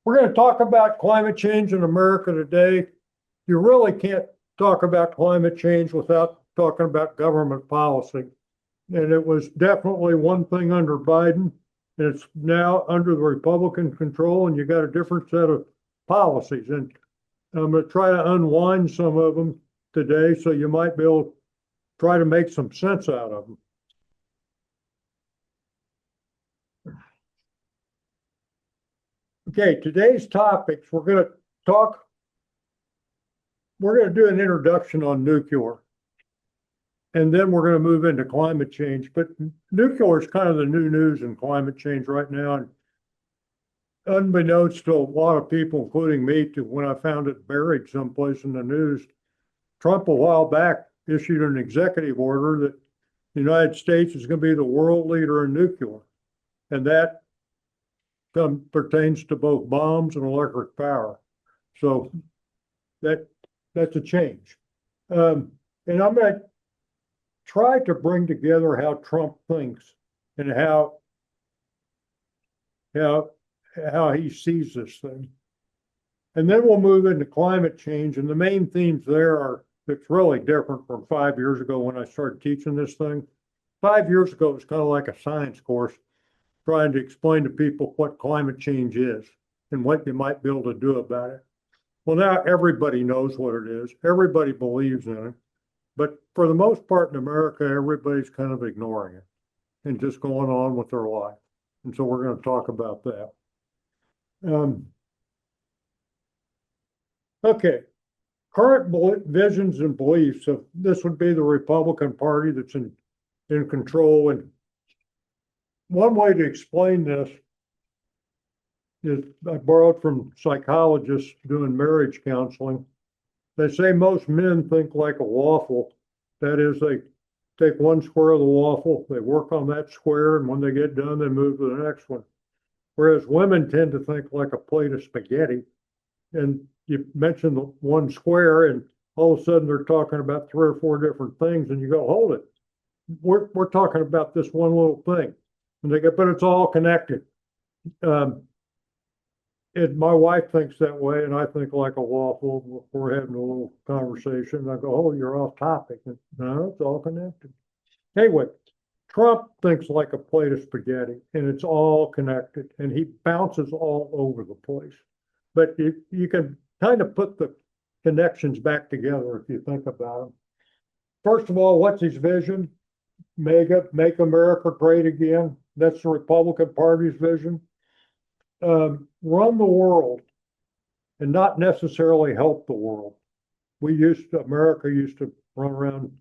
We're going to talk about climate change in America today. You really can't talk about climate change without talking about government policy. And it was definitely one thing under Biden, and it's now under the Republican control, and you got a different set of policies. And I'm going to try to unwind some of them today so you might be able to try to make some sense out of them. Okay, today's topics, we're going to do an introduction on nuclear. And then we're going to move into climate change. But nuclear is kind of the new news in climate change right now. And unbeknownst to a lot of people, including me, to when I found it buried someplace in the news, Trump a while back issued an executive order that the United States is going to be the world leader in nuclear. And that pertains to both bombs and electric power. So that's a change. And I'm going to try to bring together how Trump thinks and how he sees this thing. And then we'll move into climate change. And the main themes there are, it's really different from 5 years ago when I started teaching this thing. 5 years ago, it was kind of like a science course, trying to explain to people what climate change is and what you might be able to do about it. Well, now everybody knows what it is. Everybody believes in it. But for the most part in America, everybody's kind of ignoring it and just going on with their life. And so we're going to talk about that. Okay, current visions and beliefs of this would be the Republican Party that's in control. And one way to explain this is I borrowed from psychologists doing marriage counseling. They say most men think like a waffle. That is, they take one square of the waffle, they work on that square, and when they get done, they move to the next one. Whereas women tend to think like a plate of spaghetti. And you mention the one square, and all of a sudden they're talking about 3 or 4 different things, and you go, hold it. We're talking about this one little thing. And they go, but it's all connected. And my wife thinks that way, and I think like a waffle. We're having a little conversation. I go, oh, you're off topic. And, no, it's all connected. Anyway, Trump thinks like a plate of spaghetti, and it's all connected, and he bounces all over the place. But you can kind of put the connections back together if you think about them. First of all, what's his vision? Make America great again. That's the Republican Party's vision. Run the world and not necessarily help the world. America used to run around,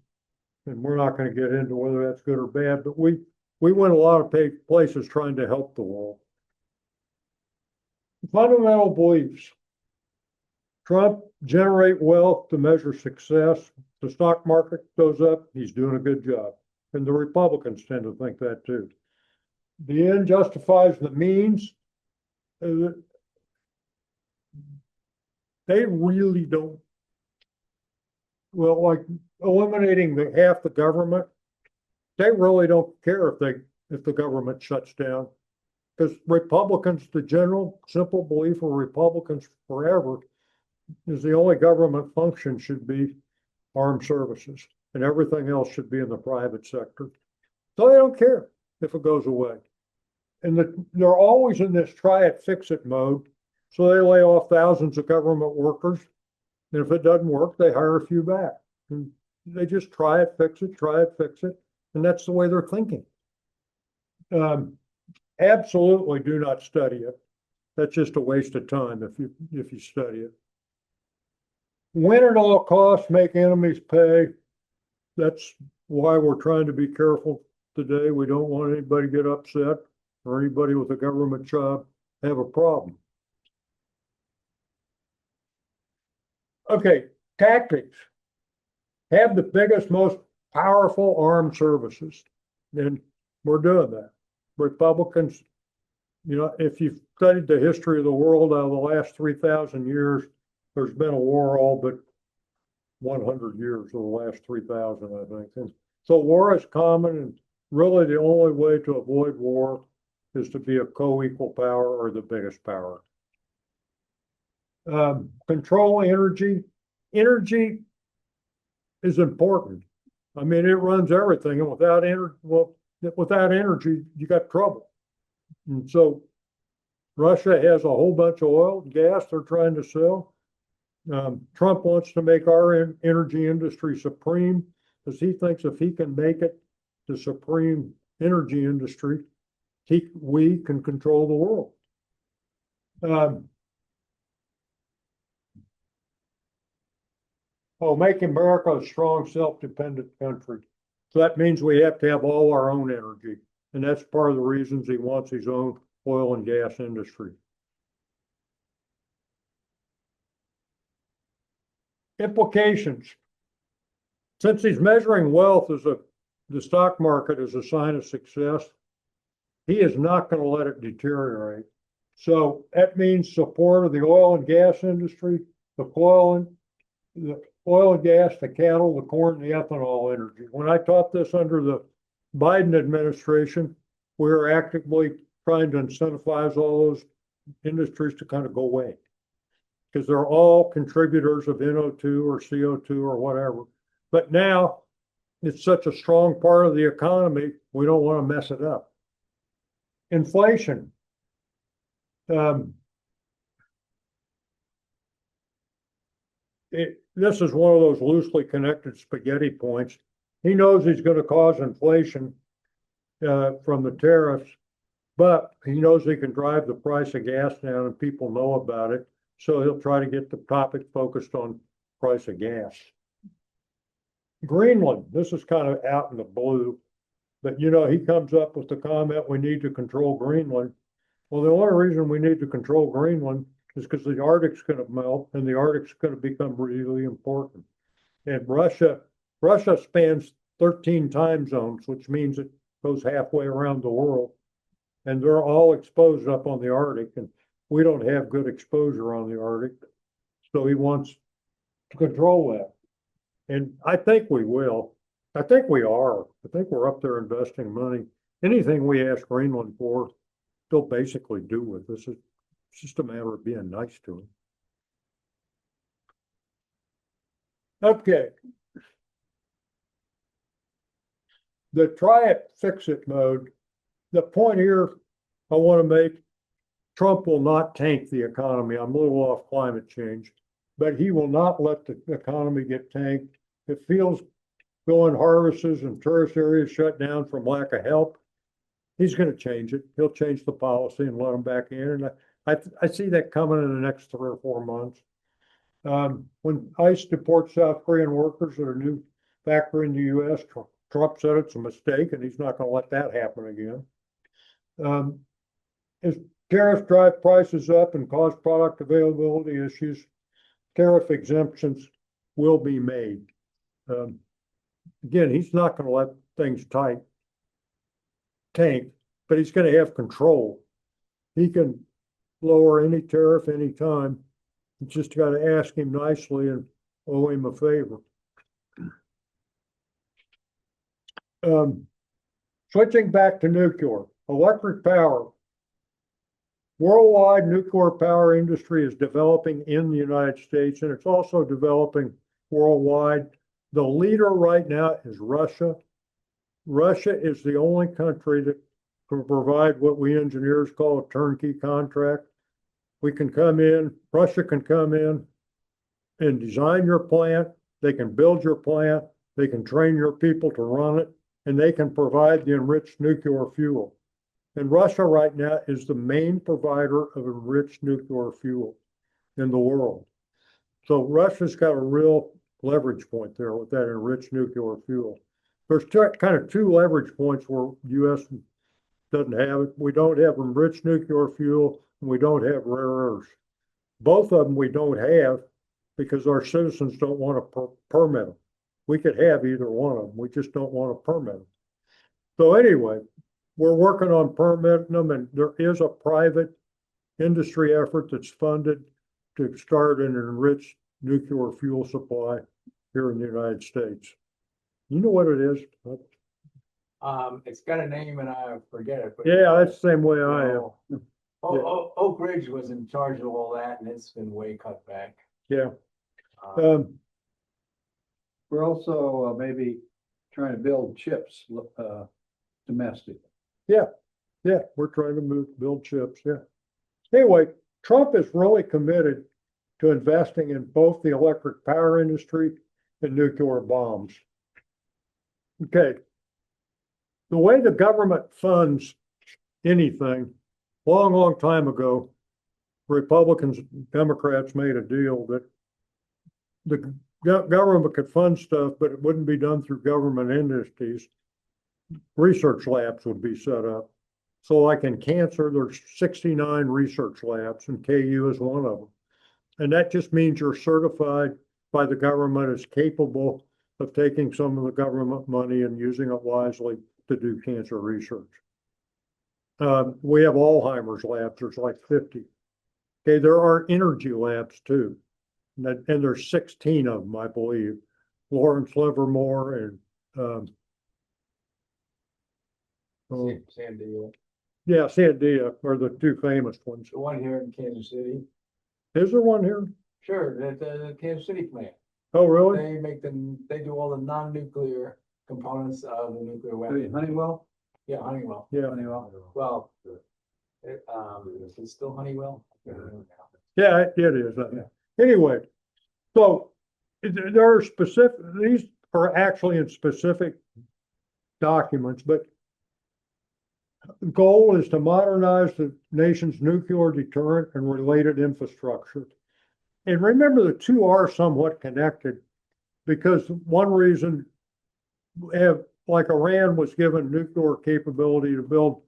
and we're not going to get into whether that's good or bad, but we went a lot of places trying to help the world. Fundamental beliefs. Trump generate wealth to measure success. The stock market goes up, he's doing a good job. And the Republicans tend to think that too. The end justifies the means. They really don't. Well, like eliminating half the government, they really don't care if the government shuts down. Because Republicans, the general simple belief of Republicans forever is the only government function should be armed services, and everything else should be in the private sector. So they don't care if it goes away. And they're always in this try it, fix it mode. So they lay off thousands of government workers. And if it doesn't work, they hire a few back. And they just try it, fix it, try it, fix it. And that's the way they're thinking. Absolutely do not study it. That's just a waste of time if you study it. Win at all costs, make enemies pay. That's why we're trying to be careful today. We don't want anybody to get upset or anybody with a government job have a problem. Okay, tactics. Have the biggest, most powerful armed services. And we're doing that. Republicans, if you've studied the history of the world out of the last 3,000 years, there's been a war all but 100 years of the last 3,000, I think. And so war is common, and really the only way to avoid war is to be a co-equal power or the biggest power. Control energy. Energy is important. I mean, it runs everything, and without energy, you got trouble. And so Russia has a whole bunch of oil and gas they're trying to sell. Trump wants to make our energy industry supreme because he thinks if he can make it the supreme energy industry, we can control the world. Make America a strong, self-dependent country. So that means we have to have all our own energy. And that's part of the reasons he wants his own oil and gas industry. Implications. Since he's measuring wealth as the stock market as a sign of success, he is not going to let it deteriorate. So that means support of the oil and gas industry, the oil and gas, the cattle, the corn, the ethanol energy. When I taught this under the Biden administration, we were actively trying to incentivize all those industries to kind of go away because they're all contributors of NO2 or CO2 or whatever. But now it's such a strong part of the economy, we don't want to mess it up. Inflation. This is one of those loosely connected spaghetti points. He knows he's going to cause inflation from the tariffs, but he knows he can drive the price of gas down and people know about it. So he'll try to get the topic focused on price of gas. Greenland, this is kind of out in the blue, but he comes up with the comment, we need to control Greenland. Well, the only reason we need to control Greenland is because the Arctic's going to melt and the Arctic's going to become really important. And Russia spans 13 time zones, which means it goes halfway around the world. And they're all exposed up on the Arctic, and we don't have good exposure on the Arctic. So he wants to control that. And I think we will. I think we are. I think we're up there investing money. Anything we ask Greenland for, they'll basically do with us. It's just a matter of being nice to them. Okay. The try it, fix it mode. The point here I want to make, Trump will not tank the economy. I'm a little off climate change, but he will not let the economy get tanked. If fields going harvests and tourist areas shut down from lack of help, he's going to change it. He'll change the policy and let them back in. And I see that coming in the next 3 or 4 months. When ICE deports South Korean workers at a new factory in the U.S., Trump said it's a mistake, and he's not going to let that happen again. As tariffs drive prices up and cause product availability issues, tariff exemptions will be made. Again, he's not going to let things tank, but he's going to have control. He can lower any tariff anytime. You just got to ask him nicely and owe him a favor. Switching back to nuclear, electric power. Worldwide nuclear power industry is developing in the United States, and it's also developing worldwide. The leader right now is Russia. Russia is the only country that can provide what we engineers call a turnkey contract. We can come in, Russia can come in and design your plant. They can build your plant. They can train your people to run it, and they can provide the enriched nuclear fuel. And Russia right now is the main provider of enriched nuclear fuel in the world. So Russia's got a real leverage point there with that enriched nuclear fuel. There's two leverage points where U.S. doesn't have it. We don't have enriched nuclear fuel, and we don't have rare earths. Both of them we don't have because our citizens don't want to permit them. We could have either one of them. We just don't want to permit them. So anyway, we're working on permitting them, and there is a private industry effort that's funded to start an enriched nuclear fuel supply here in the United States. You know what it is? It's got a name and I forget it. But yeah, that's the same way I am. Oak Ridge was in charge of all that, and it's been way cut back. Yeah. Um, We're also maybe trying to build chips, domestic. Yeah, we're trying to build chips, yeah. Anyway, Trump is really committed to investing in both the electric power industry and nuclear bombs. Okay. The way the government funds anything, long time ago, Republicans, Democrats made a deal that the government could fund stuff, but it wouldn't be done through government entities. Research labs would be set up. So like in cancer, there's 69 research labs and KU is one of them. And that just means you're certified by the government as capable of taking some of the government money and using it wisely to do cancer research. We have Alzheimer's labs, there's like 50. Okay, there are energy labs too. And there's 16 of them, I believe. Lawrence Livermore and Sandy, yeah, Sandia are the two famous ones. the one here in Kansas City. Is there one here? Sure, the Kansas City plant. Oh, really? They do all the non-nuclear components of the nuclear weapon. Honeywell? Yeah, Honeywell. Yeah, Honeywell. Well, is it still Honeywell? yeah, it is. Anyway, so there are specific, these are actually in specific documents, but the goal is to modernize the nation's nuclear deterrent and related infrastructure. And remember, the two are somewhat connected because one reason like Iran was given nuclear capability to build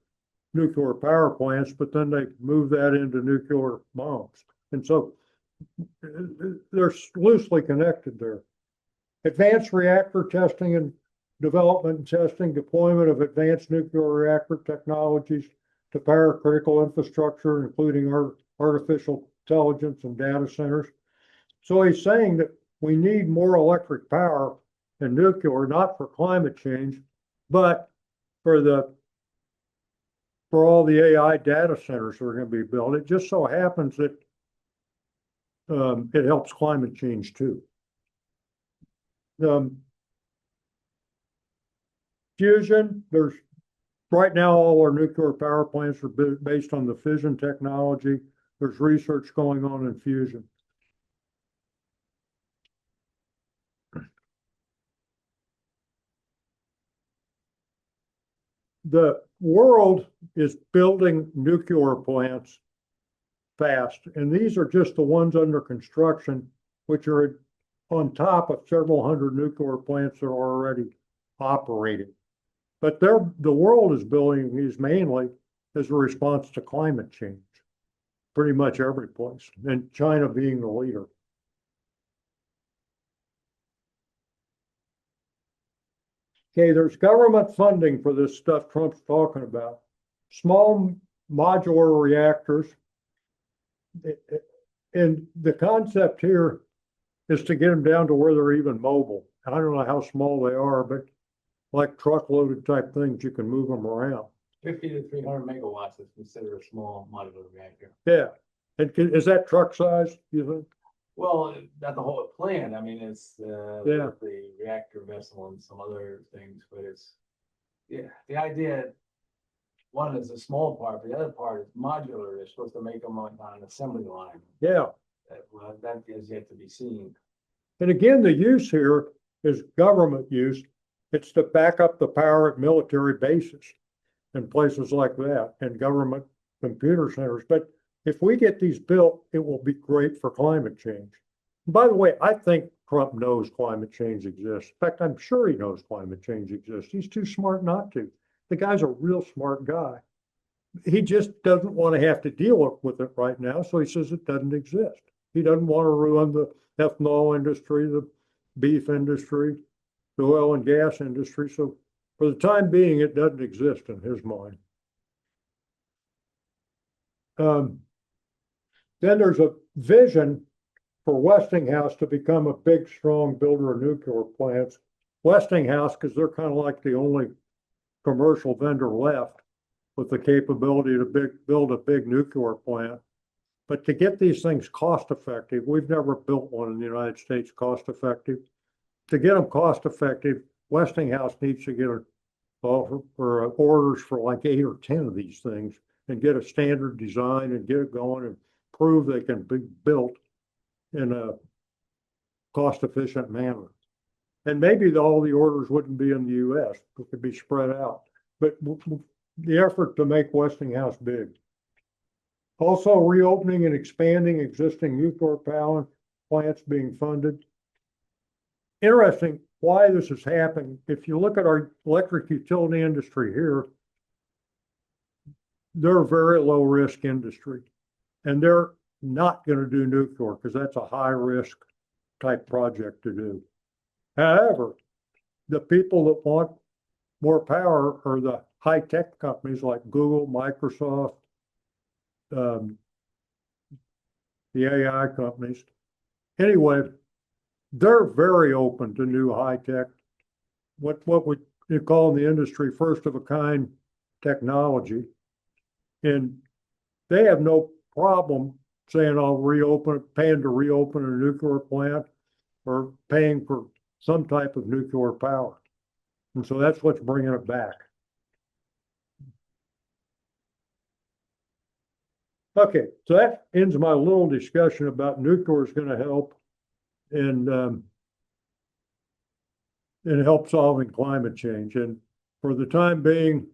nuclear power plants, but then they moved that into nuclear bombs. And so they're loosely connected there. Advanced reactor testing and development and testing, deployment of advanced nuclear reactor technologies to power critical infrastructure, including artificial intelligence and data centers. So he's saying that we need more electric power and nuclear, not for climate change, but for all the AI data centers that are going to be built. It just so happens that it helps climate change too. Fusion, there's right now all our nuclear power plants are based on the fission technology. There's research going on in fusion. The world is building nuclear plants fast, and these are just the ones under construction, which are on top of several hundred nuclear plants that are already operating. But the world is building these mainly as a response to climate change, pretty much every place, and China being the leader. Okay, there's government funding for this stuff Trump's talking about. Small modular reactors. And the concept here is to get them down to where they're even mobile. I don't know how small they are, but like truck-loaded type things, you can move them around. 50 to 300 megawatts is considered a small modular reactor. Yeah. And is that truck size, you think? Well, not the whole plant. I mean, it's Yeah. the reactor vessel and some other things, but it's the idea. One is a small part, but the other part is modular. They're supposed to make them on an assembly line. Yeah. Well, that is yet to be seen. And again, the use here is government use. It's to back up the power at military bases and places like that and government computer centers. But if we get these built, it will be great for climate change. And by the way, I think Trump knows climate change exists. In fact, I'm sure he knows climate change exists. He's too smart not to. The guy's a real smart guy. He just doesn't want to have to deal with it right now, so he says it doesn't exist. He doesn't want to ruin the ethanol industry, the beef industry, the oil and gas industry. So for the time being, it doesn't exist in his mind. Then there's a vision for Westinghouse to become a big, strong builder of nuclear plants. Westinghouse, because they're kind of like the only commercial vendor left, with the capability to build a big nuclear plant. But to get these things cost effective, we've never built one in the United States cost effective. To get them cost effective, Westinghouse needs to get a offer for orders for like 8 or 10 of these things and get a standard design and get it going and prove they can be built in a cost efficient manner. And maybe all the orders wouldn't be in the US, it could be spread out. But the effort to make Westinghouse big. Also reopening and expanding existing nuclear power plants being funded. Interesting why this is happening. If you look at our electric utility industry here, they're a very low risk industry. And they're not going to do nuclear because that's a high risk type project to do. However, the people that want more power are the high tech companies like Google, Microsoft, the AI companies. Anyway, they're very open to new high tech, what we call in the industry first of a kind technology. And they have no problem saying I'll paying to reopen a nuclear plant or paying for some type of nuclear power. And so that's what's bringing it back. Okay, so that ends my little discussion about nuclear is going to help and help solving climate change. And for the time being,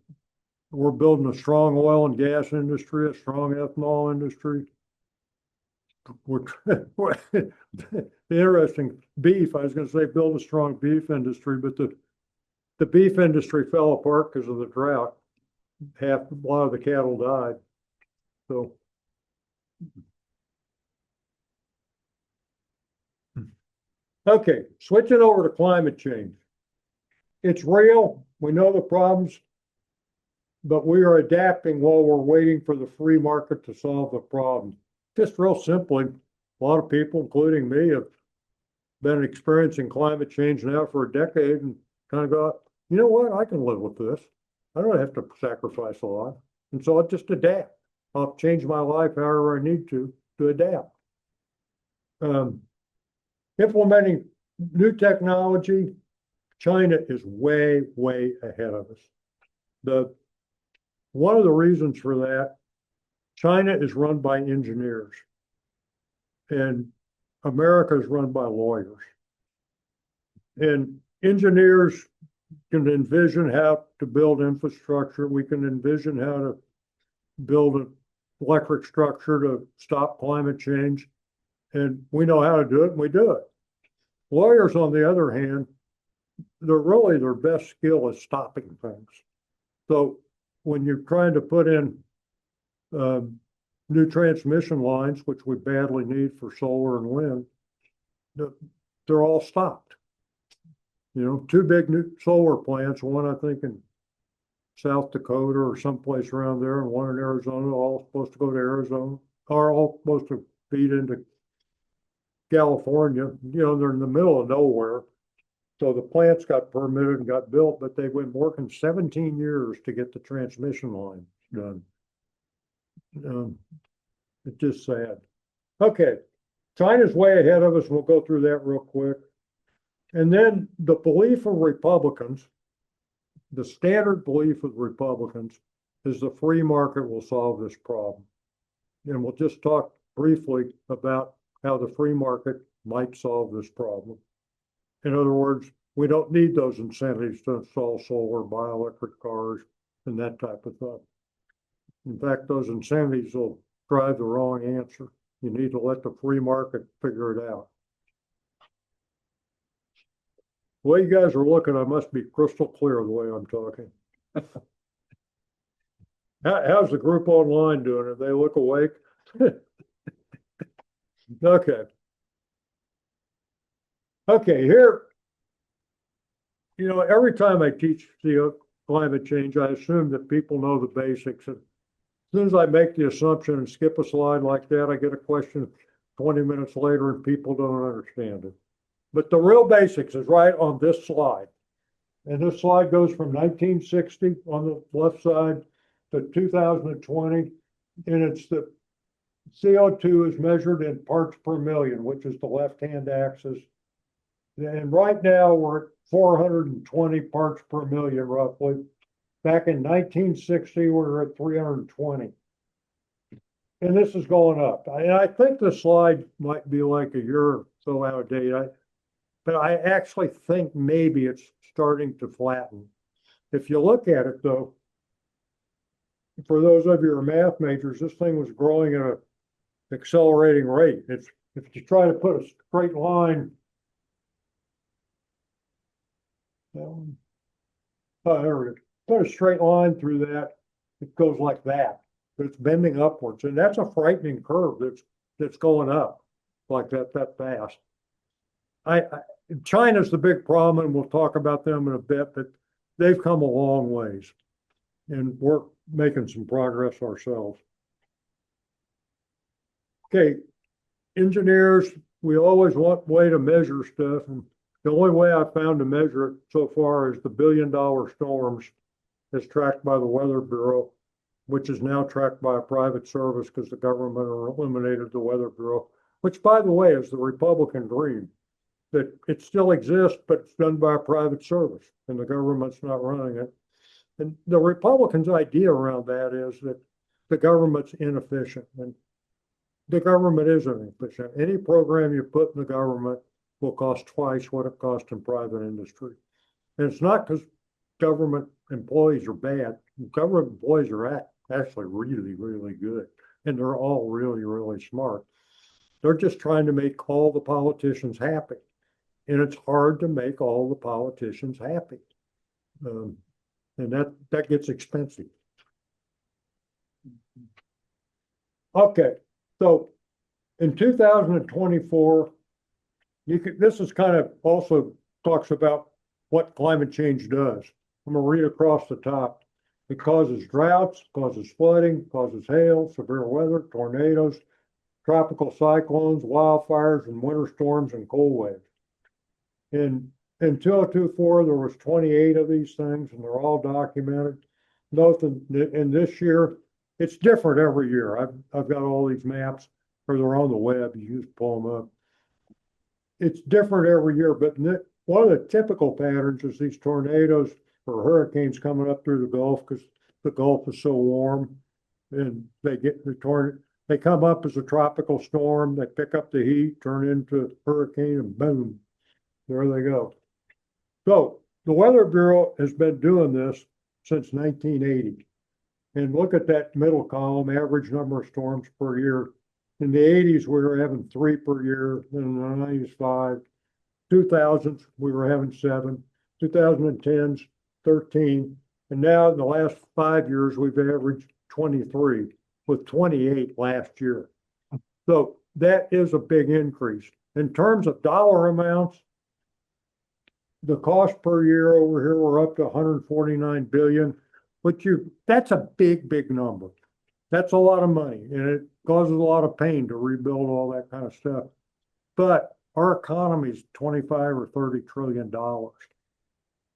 we're building a strong oil and gas industry, a strong ethanol industry. The interesting beef, I was going to say build a strong beef industry, but the beef industry fell apart because of the drought. A lot of the cattle died. So okay, switching over to climate change. It's real. We know the problems, but we are adapting while we're waiting for the free market to solve the problem. Just real simply, a lot of people, including me, have been experiencing climate change now for a decade and kind of go, you know what, I can live with this. I don't have to sacrifice a lot. And so I'll just adapt. I'll change my life however I need to adapt. Implementing new technology, China is way, way ahead of us. One of the reasons for that, China is run by engineers and America is run by lawyers. And engineers can envision how to build infrastructure. We can envision how to build an electric structure to stop climate change. And we know how to do it and we do it. Lawyers, on the other hand, their best skill is stopping things. So when you're trying to put in new transmission lines, which we badly need for solar and wind, they're all stopped. You know, 2 big new solar plants, one I think in South Dakota or someplace around there, and one in Arizona, all supposed to go to Arizona, are all supposed to feed into California. You know, they're in the middle of nowhere. So the plants got permitted and got built, but they've been working 17 years to get the transmission line done. It's just sad. Okay, China's way ahead of us. We'll go through that real quick. And then the belief of Republicans, the standard belief of Republicans is the free market will solve this problem. And we'll just talk briefly about how the free market might solve this problem. In other words, we don't need those incentives to install solar, buy electric cars, and that type of thing. In fact, those incentives will drive the wrong answer. You need to let the free market figure it out. The way you guys are looking, I must be crystal clear the way I'm talking. How's the group online doing? Are they look awake? Okay. Okay, here, you know, every time I teach climate change, I assume that people know the basics. And as soon as I make the assumption and skip a slide like that, I get a question 20 minutes later and people don't understand it. But the real basics is right on this slide. And this slide goes from 1960 on the left side to 2020, and it's the CO2 is measured in parts per million, which is the left-hand axis. And right now, we're at 420 parts per million roughly. Back in 1960, we were at 320. And this is going up. And I think the slide might be like a year or so out of date. But I actually think maybe it's starting to flatten. If you look at it though, for those of you who are math majors, this thing was growing at an accelerating rate. If you try to put a straight line. Oh, there it is. Put a straight line through that, it goes like that. But it's bending upwards, and that's a frightening curve that's going up like that fast. China's the big problem, and we'll talk about them in a bit, but they've come a long ways, and we're making some progress ourselves. Okay, engineers, we always want a way to measure stuff, and the only way I found to measure it so far is the billion-dollar storms as tracked by the Weather Bureau, which is now tracked by a private service because the government eliminated the Weather Bureau, which, by the way, is the Republican dream, that it still exists, but it's done by a private service and the government's not running it. And the Republicans' idea around that is that the government's inefficient, and the government is inefficient. Any program you put in the government will cost twice what it costs in private industry. And it's not because government employees are bad. Government employees are actually really, really good. And they're all really, really smart. They're just trying to make all the politicians happy. And it's hard to make all the politicians happy. And that gets expensive. Okay, so in 2024, this is kind of also talks about what climate change does. I'm gonna read across the top. It causes droughts, causes flooding, causes hail, severe weather, tornadoes, tropical cyclones, wildfires, and winter storms and cold waves. In 2024, there was 28 of these things, and they're all documented. Note that in this year, it's different every year. I've got all these maps, or they're on the web. You just pull them up. It's different every year, but one of the typical patterns is these tornadoes or hurricanes coming up through the Gulf because the Gulf is so warm, and they come up as a tropical storm. They pick up the heat, turn into a hurricane, and boom, there they go. So the Weather Bureau has been doing this since 1980. And look at that middle column, average number of storms per year. In the 80s, we were having 3 per year. In the 90s, 5. 2000s, we were having 7. 2010s, 13. And now in the last 5 years, we've averaged 23, with 28 last year. So that is a big increase. In terms of dollar amounts, the cost per year over here, we're up to 149 billion, that's a big number. That's a lot of money, and it causes a lot of pain to rebuild all that kind of stuff. But our economy is 25 or 30 trillion dollars.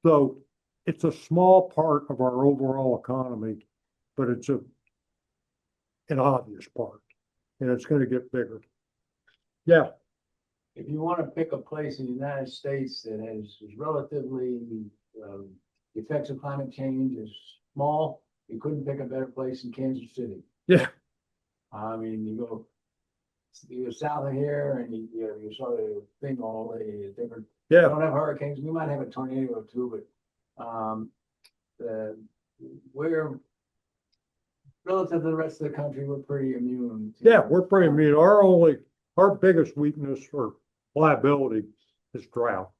So it's a small part of our overall economy, but it's an obvious part, and it's going to get bigger. Yeah. If you want to pick a place in the United States that is relatively, the effects of climate change is small, you couldn't pick a better place in Kansas City. Yeah. I mean, you go south of here and you saw the thing all the way different. Yeah. We don't have hurricanes. We might have a tornado or two, but we're relative to the rest of the country, we're pretty immune. Yeah, we're pretty immune. Our biggest weakness or liability is drought,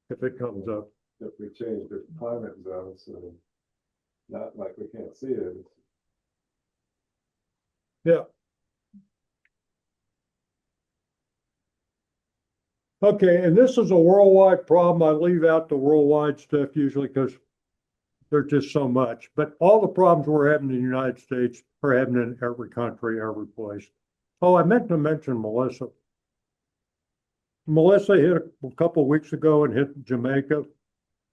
if it comes up. If we change the climate zone, so not like we can't see it. Yeah. Okay, and this is a worldwide problem. I leave out the worldwide stuff usually because there's just so much. But all the problems we're having in the United States are happening in every country, every place. Oh, I meant to mention Melissa. Melissa hit a couple of weeks ago and hit Jamaica.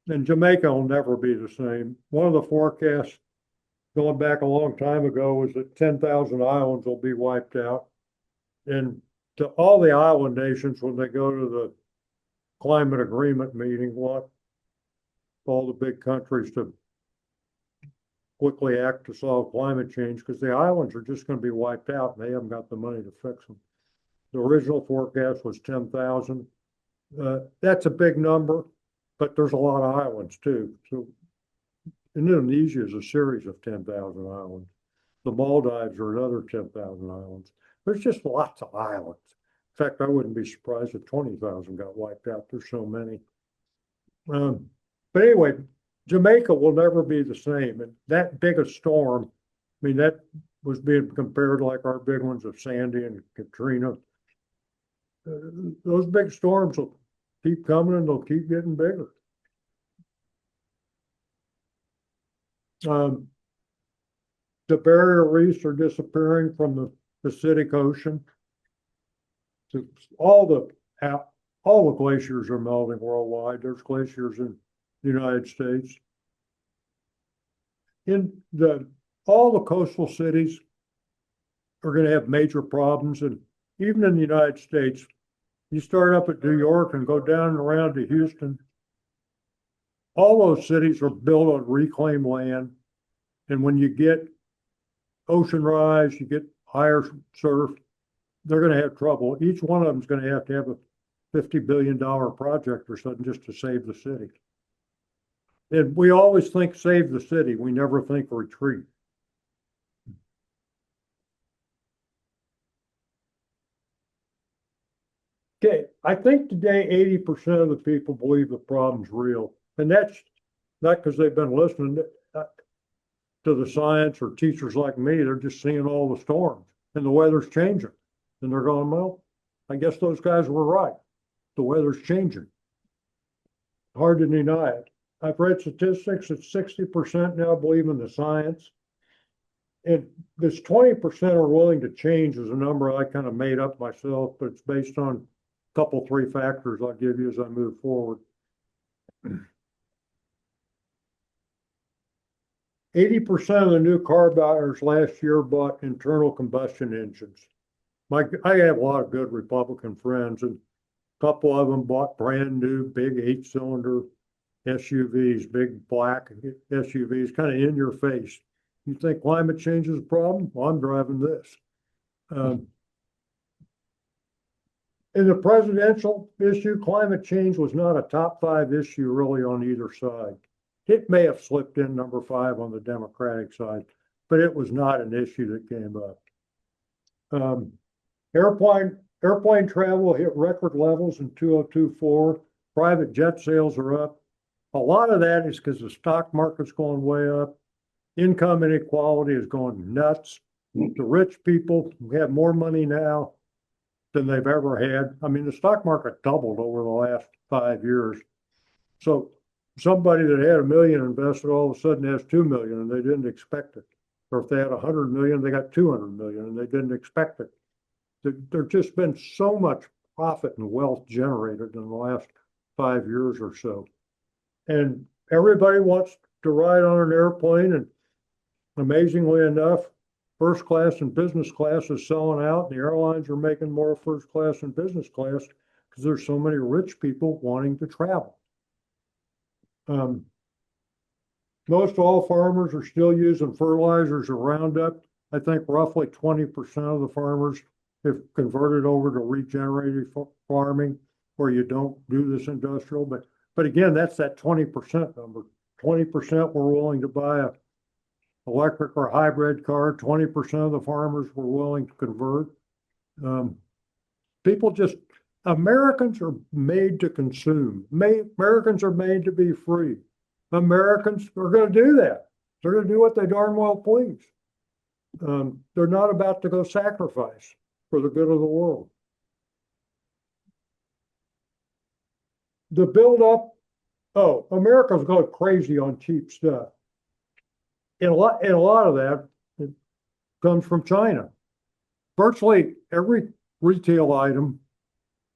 And Jamaica will never be the same. One of the forecasts going back a long time ago, was that 10,000 islands will be wiped out. And to all the island nations, when they go to the climate agreement meeting, want all the big countries to quickly act to solve climate change, because the islands are just going to be wiped out and they haven't got the money to fix them. The original forecast was 10,000. That's a big number, but there's a lot of islands too. So Indonesia is a series of 10,000 islands. The Maldives are another 10,000 islands. There's just lots of islands. In fact, I wouldn't be surprised if 20,000 got wiped out. There's so many. But anyway, Jamaica will never be the same. And that big a storm, I mean, that was being compared like our big ones of Sandy and Katrina. Those big storms will keep coming and they'll keep getting bigger. The barrier reefs are disappearing from the Pacific Ocean. So all the glaciers are melting worldwide. There's glaciers in the United States. All the coastal cities are going to have major problems, and even in the United States, you start up at New York and go down and around to Houston. All those cities are built on reclaimed land, and when you get ocean rise, you get higher surf, they're going to have trouble. Each one of them is going to have a $50 billion project or something just to save the city. And we always think save the city. We never think retreat. Okay, I think today 80% of the people believe the problem's real. And that's not because they've been listening to the science or teachers like me. They're just seeing all the storms and the weather's changing. And they're going, well, I guess those guys were right. The weather's changing. Hard to deny it. I've read statistics that 60% now believe in the science. And this 20% are willing to change is a number I kind of made up myself, but it's based on a couple, 3 factors I'll give you as I move forward. 80% of the new car buyers last year bought internal combustion engines. I have a lot of good Republican friends, and a couple of them bought brand new big 8-cylinder SUVs, big black SUVs, kind of in your face. You think climate change is a problem? Well, I'm driving this. In the presidential issue, climate change was not a top 5 issue really on either side. It may have slipped in number 5 on the Democratic side, but it was not an issue that came up. Airplane travel hit record levels in 2024. Private jet sales are up. A lot of that is because the stock market's going way up. Income inequality is going nuts. The rich people have more money now than they've ever had. I mean, the stock market doubled over the last 5 years. So somebody that had $1 million invested all of a sudden has 2 million and they didn't expect it. Or if they had 100 million, they got 200 million and they didn't expect it. There's just been so much profit and wealth generated in the last 5 years or so. And everybody wants to ride on an airplane, and amazingly enough, first class and business class is selling out. The airlines are making more first class and business class because there's so many rich people wanting to travel. Most all farmers are still using fertilizers or Roundup. I think roughly 20% of the farmers have converted over to regenerative farming, where you don't do this industrial. But again, that's that 20% number. 20% were willing to buy a electric or hybrid car. 20% of the farmers were willing to convert. Americans are made to consume. Americans are made to be free. Americans are going to do that. They're going to do what they darn well please. They're not about to go sacrifice for the good of the world. The buildup, America's going crazy on cheap stuff. And a lot of that comes from China. Virtually every retail item,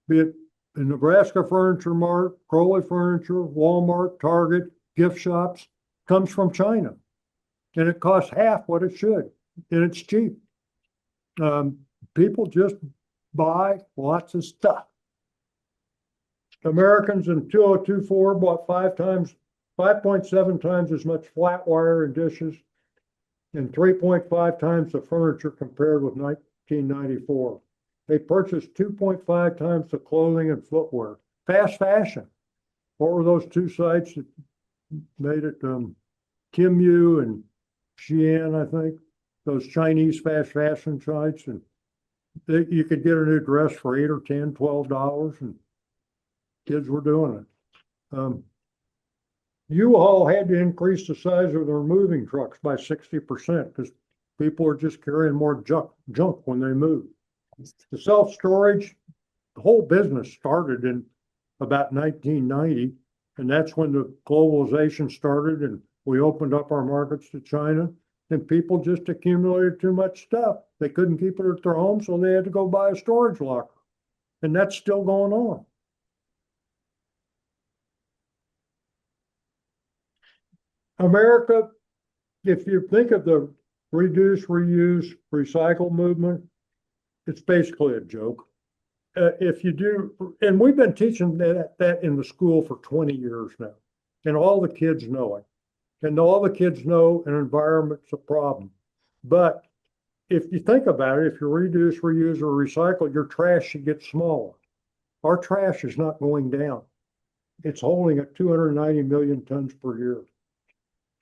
be it the Nebraska Furniture Mart, Crowley Furniture, Walmart, Target, gift shops, comes from China. and it costs half what it should, and it's cheap. People just buy lots of stuff. Americans in 2024 bought 5.7 times as much flatware and dishes and 3.5 times the furniture compared with 1994. They purchased 2.5 times the clothing and footwear. Fast fashion. What were those two sites that made it? Kimu and Xi'an, I think. Those Chinese fast fashion sites, and you could get a new dress for $8 or $10, $12, and kids were doing it. U-Haul had to increase the size of their moving trucks by 60% because people are just carrying more junk when they move. The self-storage, the whole business started in about 1990, and that's when the globalization started, and we opened up our markets to China, and people just accumulated too much stuff. They couldn't keep it at their home, so they had to go buy a storage locker, and that's still going on. America, if you think of the reduce, reuse, recycle movement, it's basically a joke. If you do, and we've been teaching that in the school for 20 years now, and all the kids know it. And all the kids know an environment's a problem. But if you think about it, if you reduce, reuse, or recycle, your trash should get smaller. Our trash is not going down. It's holding at 290 million tons per year.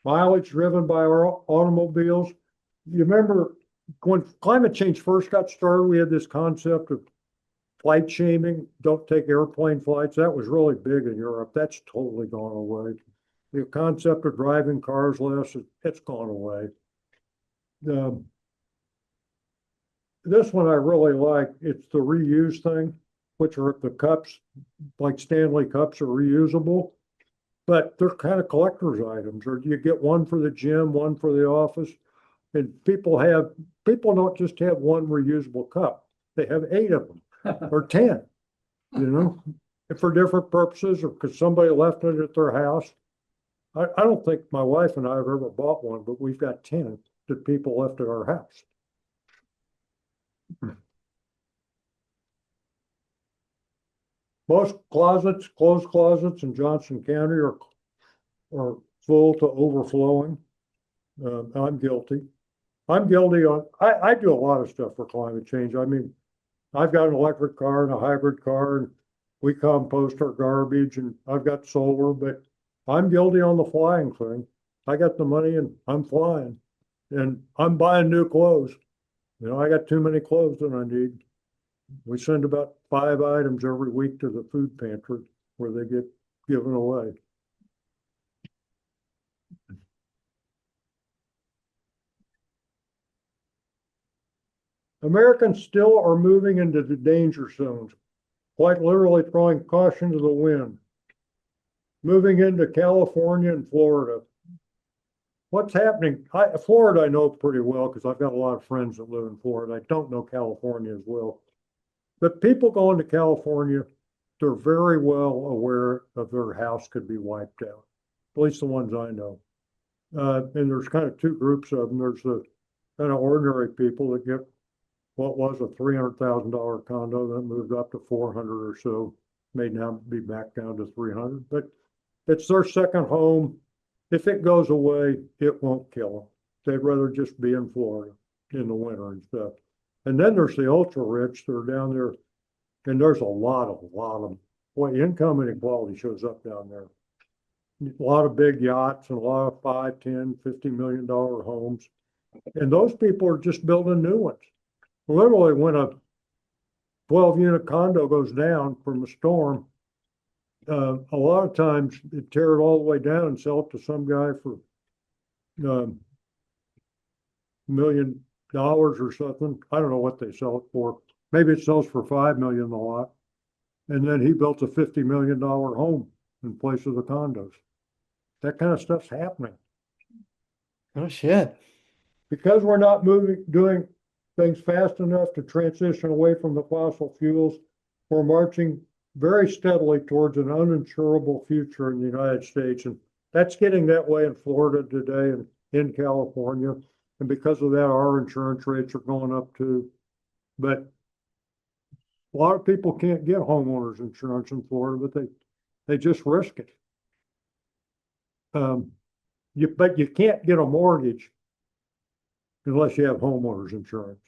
Mileage driven by our automobiles. You remember when climate change first got started, we had this concept of flight shaming, don't take airplane flights. That was really big in Europe. That's totally gone away. The concept of driving cars less, it's gone away. This one I really like. It's the reuse thing, which are the cups, like Stanley cups are reusable, but they're kind of collector's items. Or you get one for the gym, one for the office. And people don't just have one reusable cup. They have 8 of them or 10, for different purposes, or because somebody left it at their house. I don't think my wife and I have ever bought one, but we've got 10 that people left at our house. Most closed closets in Johnson County are full to overflowing. I'm guilty. I do a lot of stuff for climate change. I mean, I've got an electric car and a hybrid car, and we compost our garbage, and I've got solar, but I'm guilty on the flying thing. I got the money and I'm flying, and I'm buying new clothes. I got too many clothes than I need. We send about 5 items every week to the food pantry where they get given away. Americans still are moving into the danger zones, quite literally throwing caution to the wind. Moving into California and Florida. What's happening? Florida I know pretty well because I've got a lot of friends that live in Florida. I don't know California as well. But people going to California, they're very well aware of their house could be wiped out, at least the ones I know. And there's kind of 2 groups of them. There's the kind of ordinary people that get what was a $300,000 condo that moved up to 400 or so, may now be back down to 300. But it's their second home. If it goes away, it won't kill them. They'd rather just be in Florida in the winter and stuff. And then there's the ultra rich that are down there, and there's a lot of them. Boy, income inequality shows up down there. A lot of big yachts and a lot of $5, $10, $50 million homes. And those people are just building new ones. Literally, when a 12-unit condo goes down from a storm, a lot of times they tear it all the way down and sell it to some guy for $1 million or something. I don't know what they sell it for. Maybe it sells for $5 million a lot. And then he built a $50 million home in place of the condos. That kind of stuff's happening. Oh, shit. Because we're not doing things fast enough to transition away from the fossil fuels, we're marching very steadily towards an uninsurable future in the United States. And that's getting that way in Florida today. And in California. And because of that, our insurance rates are going up too. But a lot of people can't get homeowners insurance in Florida, but they just risk it. But you can't get a mortgage unless you have homeowners insurance.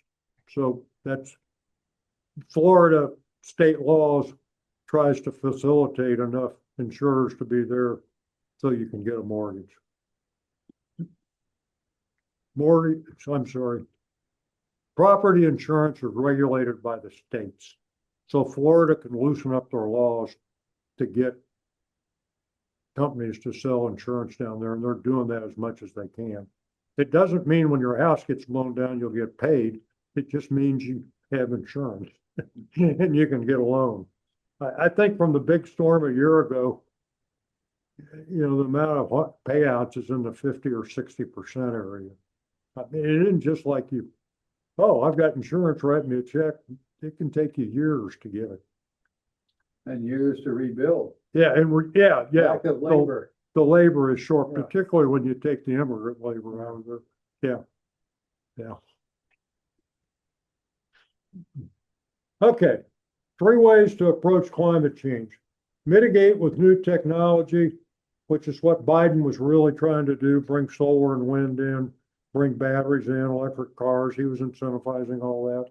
So that's Florida state laws tries to facilitate enough insurers to be there so you can get a mortgage. I'm sorry. Property insurance is regulated by the states. So Florida can loosen up their laws to get companies to sell insurance down there, and they're doing that as much as they can. It doesn't mean when your house gets blown down, you'll get paid. It just means you have insurance and you can get a loan. I think from the big storm a year ago, the amount of payouts is in the 50 or 60% area. I mean, it isn't just like I've got insurance, write me a check. It can take you years to get it. And years to rebuild. Yeah, and yeah. Lack of labor. The labor is short, Yeah. particularly when you take the immigrant labor out of there. Yeah. Okay, 3 ways to approach climate change. Mitigate with new technology, which is what Biden was really trying to do, bring solar and wind in, bring batteries in, electric cars. He was incentivizing all that.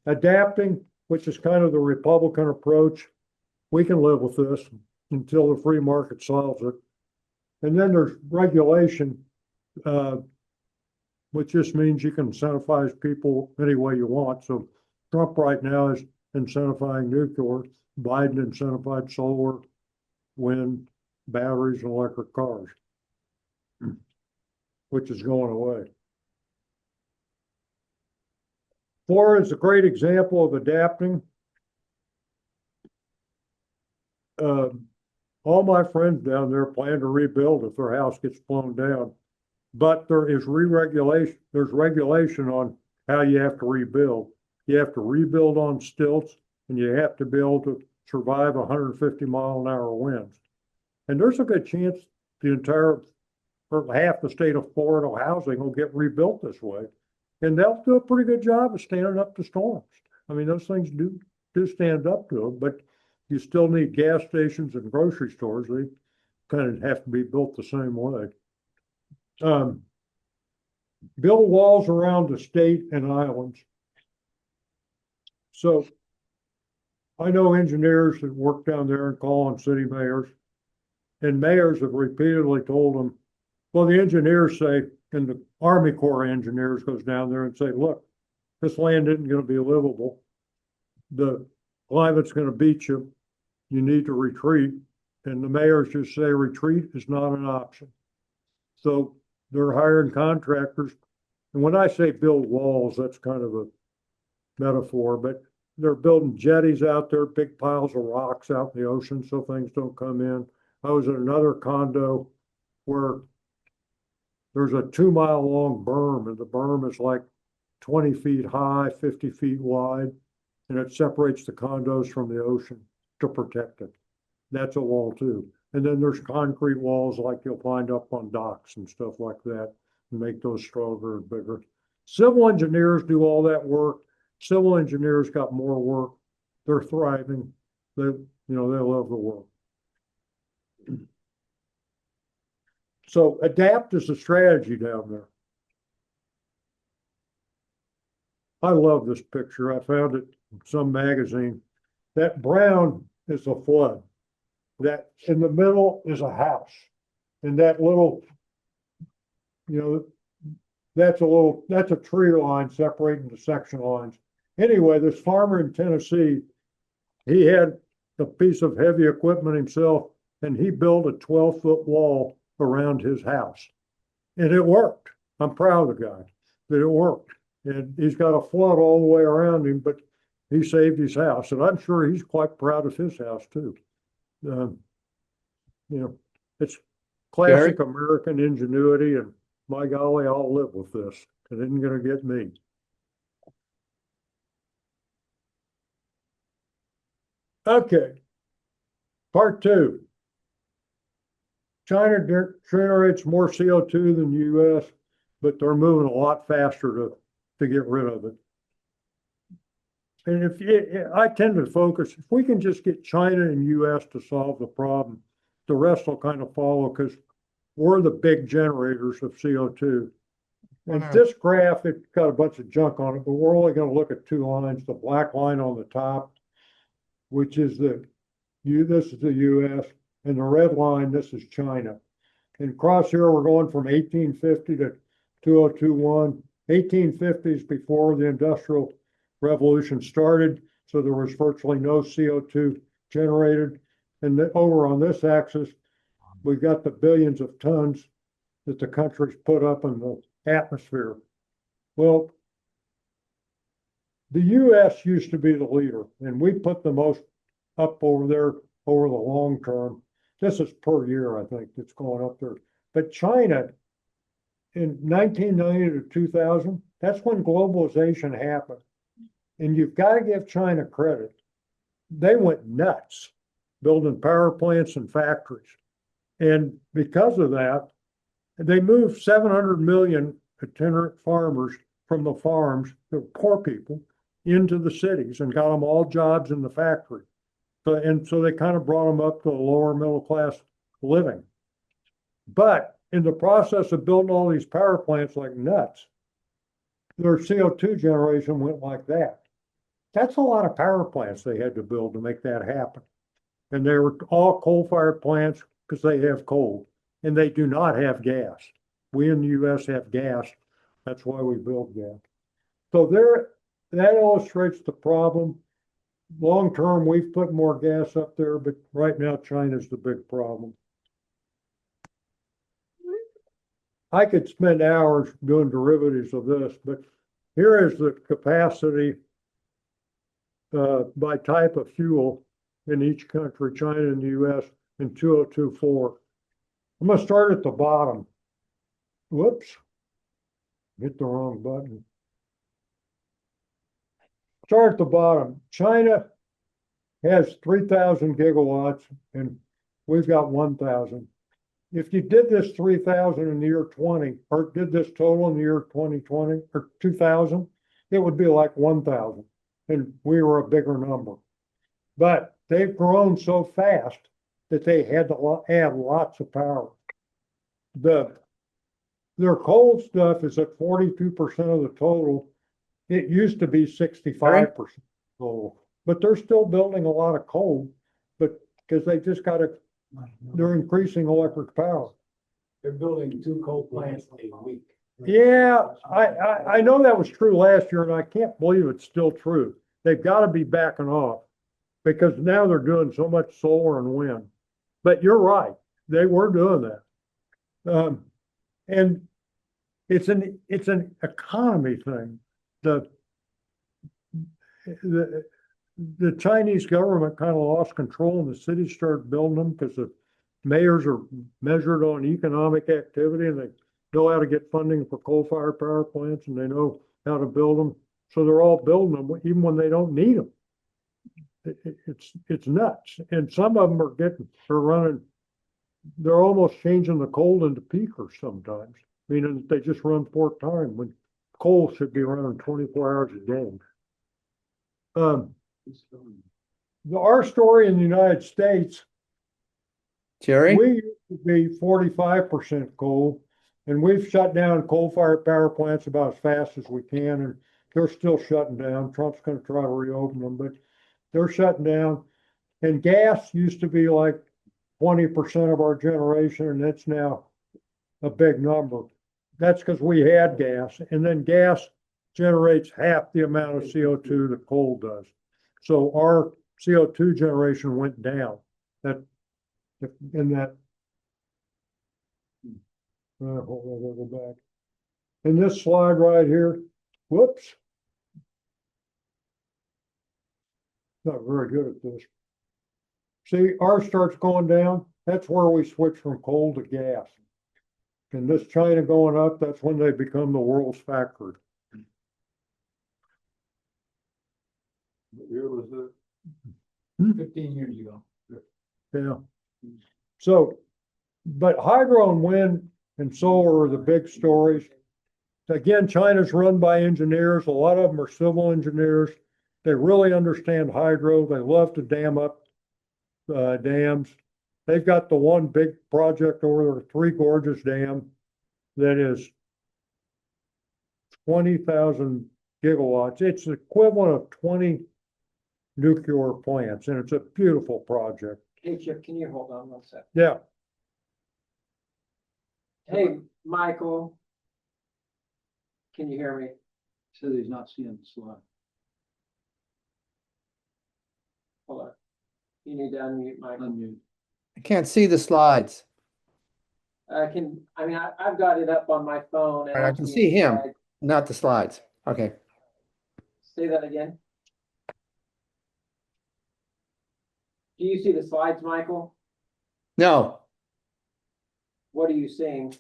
Adapting, which is kind of the Republican approach. We can live with this until the free market solves it. And then there's regulation, which just means you can incentivize people any way you want. So Trump right now is incentivizing nuclear. Biden incentivized solar, wind, batteries, and electric cars, which is going away. Florida is a great example of adapting. All my friends down there plan to rebuild if their house gets blown down. But there is there's regulation on how you have to rebuild. You have to rebuild on stilts, and you have to be able to survive 150-mile-an-hour winds. And there's a good chance the entire, or half the state of Florida housing will get rebuilt this way. And they'll do a pretty good job of standing up to storms. I mean, those things do stand up to them, but you still need gas stations and grocery stores. They kind of have to be built the same way. Build walls around the state and islands. So I know engineers that work down there and call on city mayors, and mayors have repeatedly told them, well, the engineers say, and the Army Corps of Engineers goes down there and say, look, this land isn't going to be livable. The climate's going to beat you. You need to retreat. And the mayors just say retreat is not an option. So they're hiring contractors. And when I say build walls, that's kind of a metaphor, but they're building jetties out there, big piles of rocks out in the ocean so things don't come in. I was in another condo where there's a 2-mile long berm, and the berm is like 20 feet high, 50 feet wide, and it separates the condos from the ocean to protect it. That's a wall too. And then there's concrete walls like you'll find up on docks and stuff like that, and make those stronger and bigger. Civil engineers do all that work. Civil engineers got more work. They're thriving. They love the work. So adapt is a strategy down there. I love this picture. I found it in some magazine. That brown is a flood. That in the middle is a house. And that little, that's a tree line separating the section lines. Anyway, this farmer in Tennessee, he had a piece of heavy equipment himself, and he built a 12-foot wall around his house. And it worked. I'm proud of the guy that it worked. And he's got a flood all the way around him, but he saved his house. And I'm sure he's quite proud of his house too. It's classic American ingenuity, and my golly, I'll live with this. It isn't going to get me. Okay. Part 2. China generates more CO2 than the U.S. but they're moving a lot faster to get rid of it. And I tend to focus, if we can just get China and US to solve the problem, the rest will kind of follow, because we're the big generators of CO2. And this graph, it's got a bunch of junk on it, but we're only gonna look at two lines, the black line on the top, which is this is the US, and the red line, this is China. And across here, we're going from 1850 to 2021. 1850 is before the Industrial Revolution started, so there was virtually no CO2 generated. And over on this axis, we've got the billions of tons that the country's put up in the atmosphere. Well, the US used to be the leader, and we put the most up over there over the long term. This is per year, I think, that's going up there. But China, in 1990 to 2000, that's when globalization happened. And you've got to give China credit. They went nuts building power plants and factories. And because of that, they moved 700 million itinerant farmers from the farms, the poor people, into the cities and got them all jobs in the factory. So they kind of brought them up to a lower middle class living. But in the process of building all these power plants like nuts, their CO2 generation went like that. That's a lot of power plants they had to build to make that happen. And they were all coal-fired plants because they have coal, and they do not have gas. We in the US have gas. That's why we build gas. So that illustrates the problem. Long term, we've put more gas up there, but right now China's the big problem. I could spend hours doing derivatives of this, but here is the capacity by type of fuel in each country, China and the US, in 2024. I'm going to start at the bottom. Whoops, hit the wrong button. Start at the bottom. China has 3,000 gigawatts and we've got 1,000. If you did this 3,000 in the year 20, or did this total in the year 2020 or 2000, it would be like 1,000, and we were a bigger number. But they've grown so fast that they had to add lots of power. Their coal stuff is at 42% of the total. It used to be 65% coal, but they're still building a lot of coal, but because they just got to, they're increasing electric power. They're building 2 coal plants a week. Yeah, I know that was true last year, and I can't believe it's still true. They've got to be backing off because now they're doing so much solar and wind. But you're right, they were doing that. And it's an economy thing. The Chinese government kind of lost control and the cities started building them because the mayors are measured on economic activity and they know how to get funding for coal-fired power plants and they know how to build them. So they're all building them even when they don't need them. It's nuts. And some of them they're almost changing the coal into peakers sometimes, meaning they just run part time when coal should be running 24 hours a day. Our story in the United States, Jerry? we used to be 45% coal, and we've shut down coal-fired power plants about as fast as we can, and they're still shutting down. Trump's going to try to reopen them, but they're shutting down. And gas used to be like 20% of our generation, and it's now a big number. That's because we had gas, and then gas generates half the amount of CO2 that coal does. So our CO2 generation went down. Hold on, I'll go back. In this slide right here, whoops. Not very good at this. See, ours starts going down. That's where we switch from coal to gas. And this China going up, that's when they become the world's factory. What year was it? 15 years ago. Yeah. So, but hydro and wind and solar are the big stories. Again, China's run by engineers. A lot of them are civil engineers. They really understand hydro. They love to dam up dams. They've got the one big project over there, Three Gorges Dam, that is 20,000 gigawatts. It's the equivalent of 20 nuclear plants, and it's a beautiful project. Hey, Chip, can you hold on one sec? Yeah, Hey, Michael. Can you hear me? Says he's not seeing the slide. Hold on. You need to unmute Michael. Unmute. I can't see the slides. I mean, I've got it up on my phone. And I I'm can seeing see him. slides. Not the slides. Okay. Say that again. Do you see the slides, Michael? No, What are you seeing?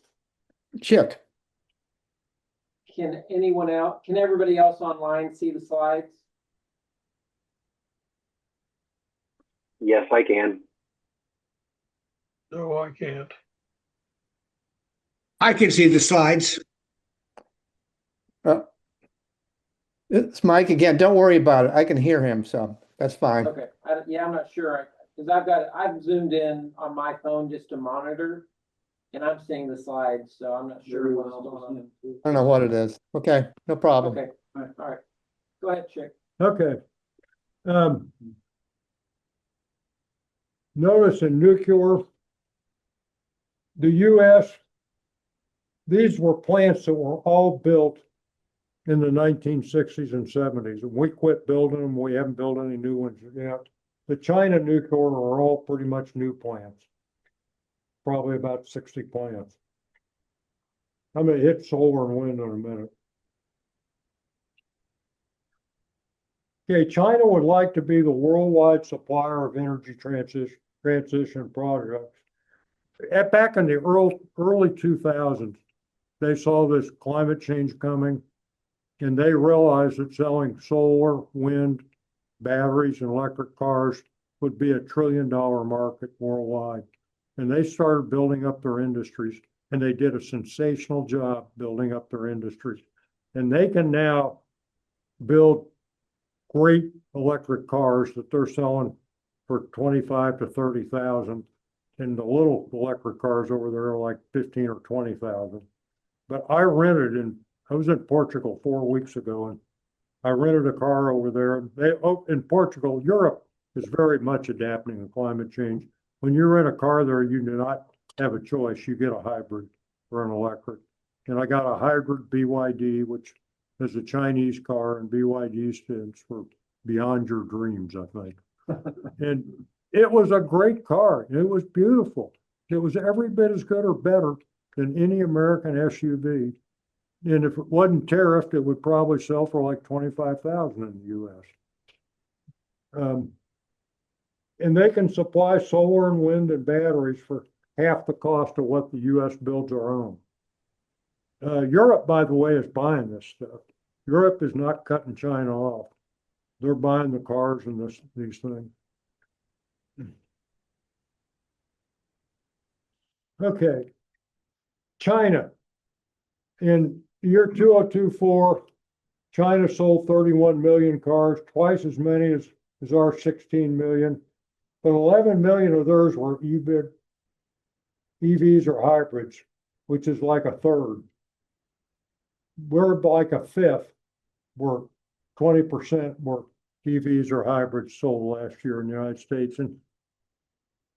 Chick. Can anyone else, can everybody else online see the slides? Yes, I can. No, I can't. I can see the slides. It's Mike again. Don't worry about it. I can hear him, so that's fine. Okay, yeah, I'm not sure, because I've zoomed in on my phone just to monitor. And I'm seeing the slides, so I'm not sure what's going on. I don't know what it is. Okay, no problem. Okay, all right. Go ahead, Chick. okay. Notice in nuclear, the US, these were plants that were all built in the 1960s and 70s. And we quit building them. We haven't built any new ones yet. The China nuclear are all pretty much new plants. Probably about 60 plants. I'm gonna hit solar and wind in a minute. Okay, China would like to be the worldwide supplier of energy transition projects. Back in the early 2000s, they saw this climate change coming, and they realized that selling solar, wind, batteries, and electric cars would be $1 trillion market worldwide. And they started building up their industries, and they did a sensational job building up their industries. And they can now build great electric cars that they're selling for 25 to 30,000. And the little electric cars over there are like 15 or 20,000. But I was in Portugal 4 weeks ago, and I rented a car over there. In Portugal, Europe is very much adapting to climate change. When you rent a car there, you do not have a choice. You get a hybrid or an electric. And I got a hybrid BYD, which is a Chinese car, and BYD stands for Beyond Your Dreams, I think. And it was a great car. It was beautiful. It was every bit as good or better than any American SUV. And if it wasn't tariffed, it would probably sell for like 25,000 in the US. And they can supply solar and wind and batteries for half the cost of what the US builds our own. Europe, by the way, is buying this stuff. Europe is not cutting China off. They're buying the cars and these things. Okay. China. In the year 2024, China sold 31 million cars, twice as many as our 16 million. But 11 million of theirs were EVs or hybrids, which is like a third. We're like a fifth. We're 20% were EVs or hybrids sold last year in the United States. And,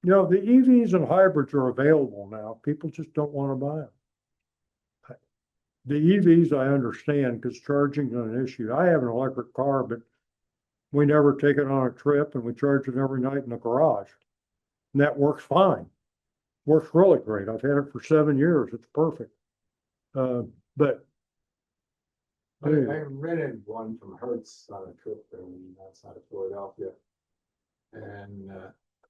you know, the EVs and hybrids are available now. People just don't want to buy them. The EVs, I understand, because charging is an issue. I have an electric car, but we never take it on a trip, and we charge it every night in the garage. And that works fine. Works really great. I've had it for 7 years. It's perfect. But I rented one from Hertz on a trip outside of Philadelphia. And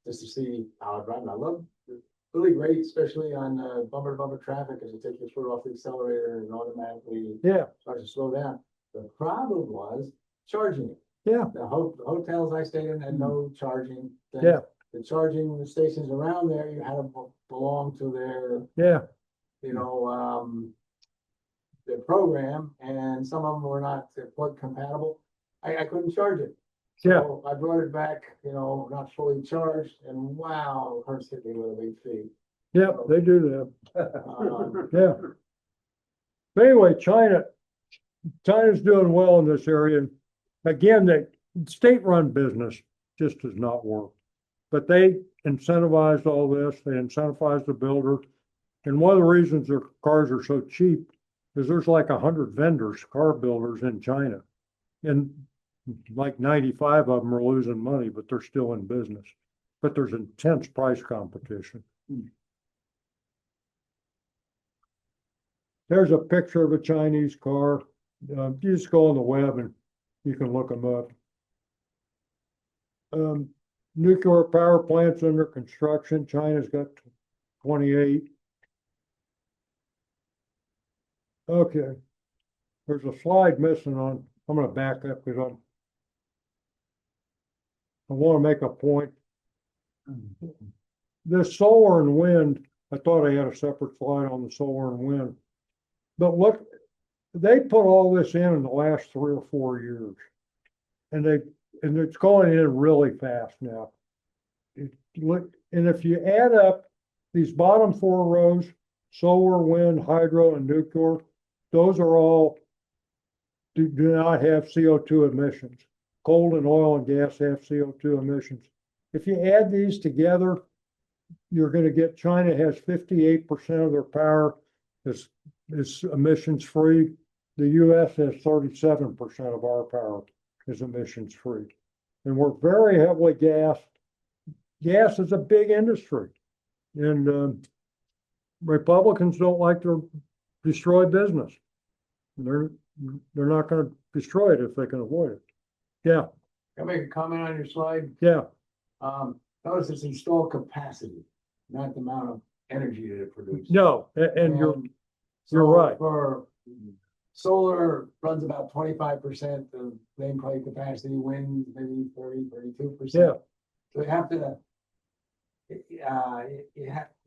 just to see how it runs. I love it. Really great, especially on bumper to bumper traffic, as you take your foot off the accelerator and automatically starts to slow down. The problem was charging it. Yeah. The hotels I stayed in had no charging thing. Yeah. The charging the stations around there, you had to belong to their, yeah, you know, the program, and some of them were not plug compatible. I couldn't charge it. Yeah. So I brought it back, not fully charged, and wow, Hertz hit me with a big fee. Yeah, they do that. Um, Yeah. But anyway, China's doing well in this area. And again, the state-run business just does not work. But they incentivized all this, they incentivized the builder. And one of the reasons their cars are so cheap is there's like 100 vendors, car builders in China. And like 95 of them are losing money, but they're still in business. But there's intense price competition. There's a picture of a Chinese car. You just go on the web and you can look them up. Nuclear power plants under construction. China's got 28. Okay. There's a slide missing on. I'm going to back up because I want to make a point. This solar and wind, I thought I had a separate slide on the solar and wind. But look, they put all this in the last 3 or 4 years. And it's going in really fast now. And if you add up these bottom 4 rows, solar, wind, hydro, and nuclear, those are all do not have CO2 emissions. Coal and oil and gas have CO2 emissions. If you add these together, you're going to get China has 58% of their power is emissions free. The US has 37% of our power is emissions free. And we're very heavily gassed. Gas is a big industry. And Republicans don't like to destroy business. They're not going to destroy it if they can avoid it. Yeah, Can I make a comment on your slide? yeah, Notice it's installed capacity, not the amount of energy that it produces. no, and you're so right. For solar runs about 25% of nameplate capacity, wind maybe 32%. Yeah. So you have to,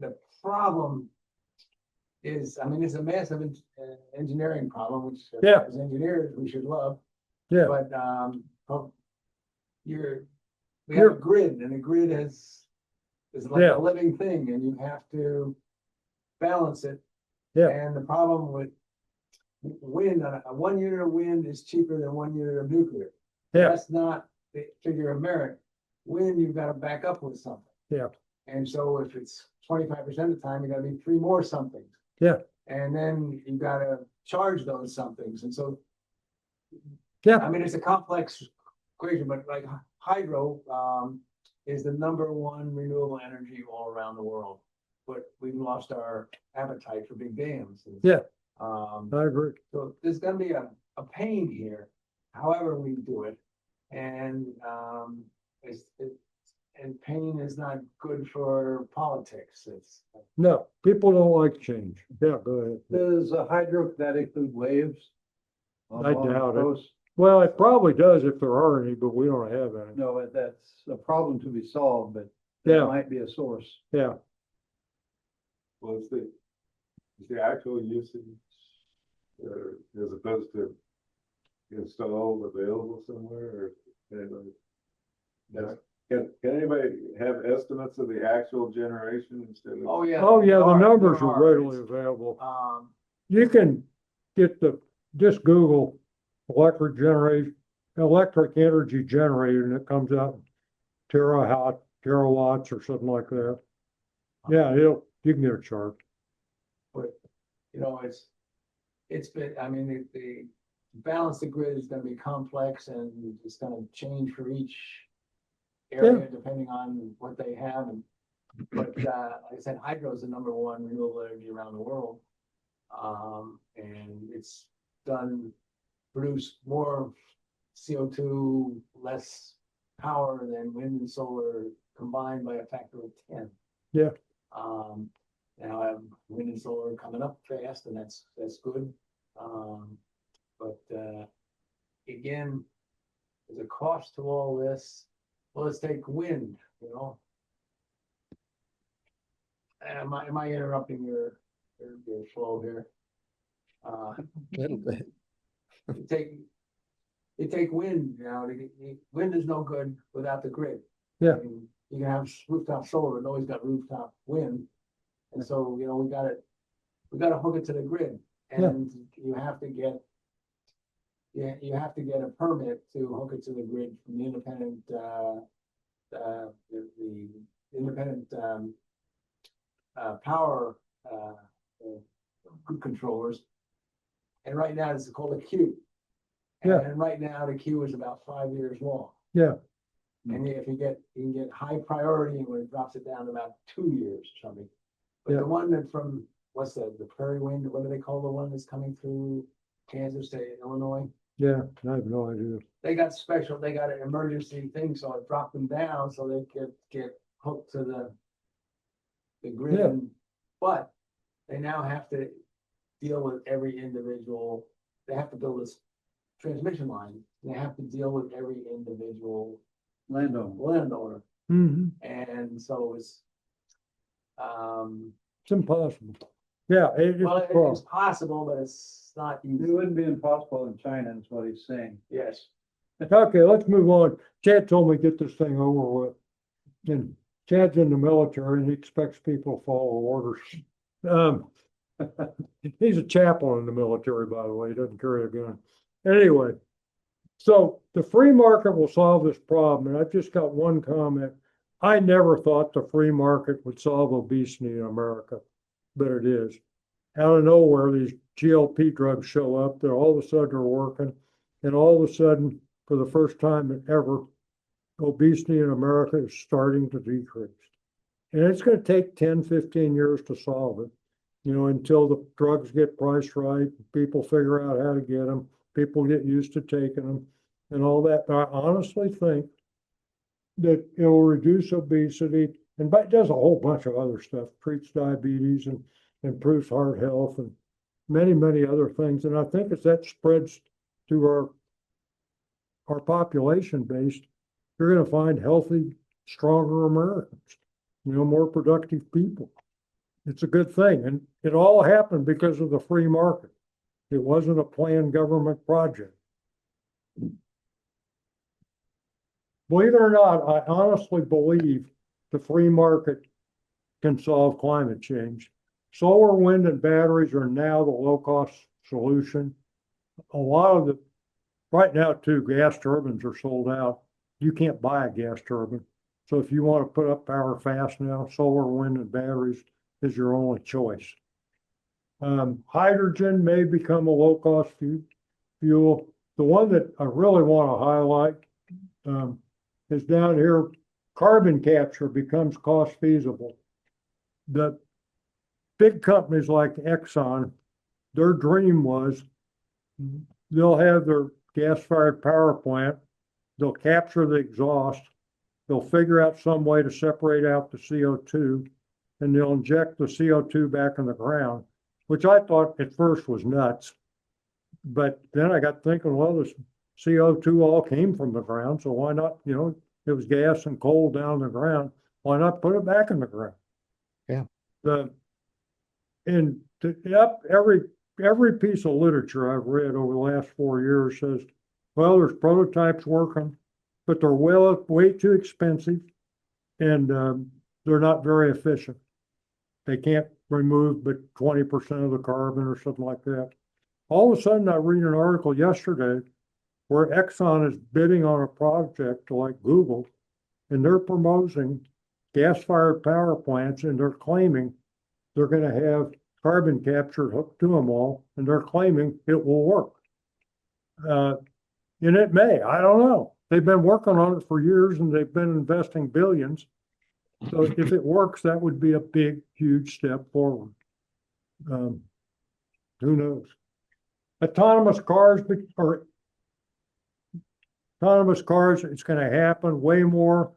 the problem is, it's a massive engineering problem, which Yeah. as engineers, we should love. Yeah. But, we have a grid, and a grid is like Yeah. a living thing, and you have to balance it. Yeah. And the problem with wind, a 1 unit of wind is cheaper than 1 unit of nuclear. Yeah. That's not the figure of merit. Wind, you've got to back up with something. Yeah. And so if it's 25% of the time, you gotta be 3 more somethings. Yeah. And then you gotta charge those somethings. And so, Yeah. it's a complex equation, but like hydro, is the #1 renewable energy all around the world. But we've lost our appetite for big dams. Yeah. I agree. So there's gonna be a pain here, however we do it. And, and pain is not good for politics. No, people don't like change. Yeah, go ahead. Does hydro, that include waves? I along the doubt it. coast? Well, it probably does if there are any, but we don't have any. No, that's a problem to be solved, but Yeah. that might be a source. Yeah, Well, is the actual usage, as opposed to installed available somewhere, or? Can anybody have estimates of the actual generation instead of? Oh, yeah. oh, yeah, the there numbers are are. readily available. Um, You can get just Google electric energy generated, and it comes out terawatts or something like that. Yeah, you can get a chart. But, it's been, the balance the grid is gonna be complex, and it's gonna change for each area depending on what they have. But like I said, hydro is the #1 renewable energy around the world. And it's produced more CO2, less power than wind and solar combined by a factor of 10. Yeah. Now I have wind and solar coming up fast, and that's good. But again, there's a cost to all this. Well, let's take wind, Am I interrupting your flow here? Little bit. You take wind, wind is no good without the grid. Yeah. I mean, you can have rooftop solar, it always got rooftop wind. And so, we gotta hook it to the grid, and you have to get. Yeah, you have to get a permit to hook it to the grid from the independent, the independent, power, controllers. And right now, it's called a queue. Yeah. And right now, the queue is about 5 years long. Yeah. And if you can get high priority, when it drops it down to about 2 years or something. But Yeah. the one that from, what's that, the prairie wind, what do they call the one that's coming through Kansas to Illinois? Yeah, I have no idea. They got an emergency thing, so it dropped them down so they could get hooked to the grid. Yeah. But they now have to deal with every individual, they have to build this transmission line, they have to deal with every individual landowner, Mhm. and so it's It's impossible. Yeah, it's well, a problem. it's possible, but it's not It easy. wouldn't be impossible in China, is what he's saying. Yes. Okay, let's move on. Chad told me to get this thing over with. And Chad's in the military and he expects people to follow orders. He's a chaplain in the military, by the way, he doesn't carry a gun. Anyway, so the free market will solve this problem, and I've just got one comment. I never thought the free market would solve obesity in America, but it is. Out of nowhere, these GLP drugs show up, they're all of a sudden are working, and all of a sudden, for the first time ever, obesity in America is starting to decrease. And it's going to take 10, 15 years to solve it, until the drugs get priced right, people figure out how to get them, people get used to taking them and all that. But I honestly think that it will reduce obesity and it does a whole bunch of other stuff, treats diabetes and improves heart health and many, many other things. And I think as that spreads to our population base, you're going to find healthy, stronger Americans, more productive people. It's a good thing. And it all happened because of the free market. It wasn't a planned government project. Believe it or not, I honestly believe the free market can solve climate change. Solar, wind, and batteries are now the low-cost solution. A lot of right now too, gas turbines are sold out. You can't buy a gas turbine. So if you want to put up power fast now, solar, wind, and batteries is your only choice. Hydrogen may become a low-cost fuel. The one that I really want to highlight is down here, carbon capture becomes cost feasible. The big companies like Exxon, their dream was they'll have their gas-fired power plant, they'll capture the exhaust, they'll figure out some way to separate out the CO2, and they'll inject the CO2 back in the ground, which I thought at first was nuts. But then I got thinking, well, this CO2 all came from the ground, so why not, it was gas and coal down the ground, why not put it back in the ground? Yeah. Every piece of literature I've read over the last 4 years says, well, there's prototypes working, but they're way too expensive and they're not very efficient. They can't remove but 20% of the carbon or something like that. All of a sudden, I read an article yesterday where Exxon is bidding on a project like Google, and they're promoting gas-fired power plants, and they're claiming they're going to have carbon capture hooked to them all, and they're claiming it will work. And it may, I don't know. They've been working on it for years, and they've been investing billions. So if it works, that would be a big, huge step forward. Who knows? Autonomous cars, it's going to happen. Waymo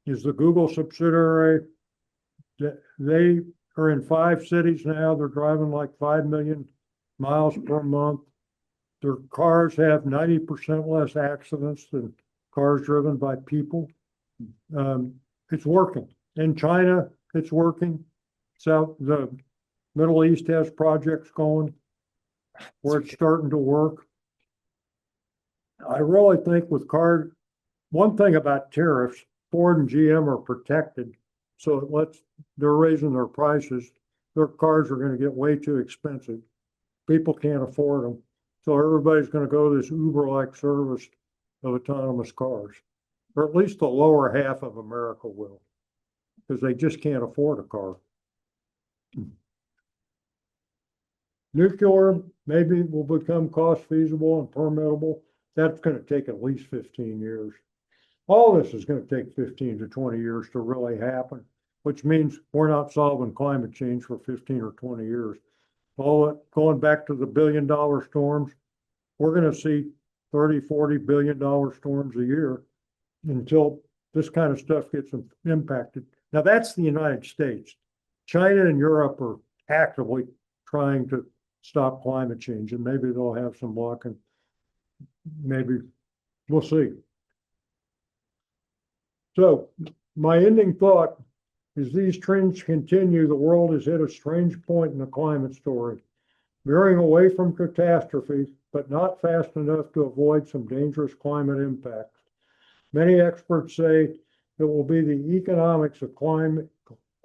is the Google subsidiary. They are in 5 cities now. They're driving like 5 million miles per month. Their cars have 90% less accidents than cars driven by people. It's working. In China, it's working. So Middle East has projects going where it's starting to work. I really think with one thing about tariffs, Ford and GM are protected. So they're raising their prices. Their cars are gonna get way too expensive. People can't afford them. So everybody's gonna go this Uber-like service of autonomous cars. Or at least the lower half of America will. Because they just can't afford a car. Nuclear maybe will become cost feasible and permittable. That's gonna take at least 15 years. All this is gonna take 15 to 20 years to really happen, which means we're not solving climate change for 15 or 20 years. Going back to the $1 billion storms, we're gonna see 30, $40 billion storms a year until this kind of stuff gets impacted. Now, that's the United States. China and Europe are actively trying to stop climate change, and maybe they'll have some luck, and maybe we'll see. So my ending thought is these trends continue, the world has hit a strange point in the climate story, veering away from catastrophe, but not fast enough to avoid some dangerous climate impacts. Many experts say it will be the economics of clean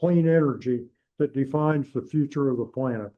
energy that defines the future of the planet.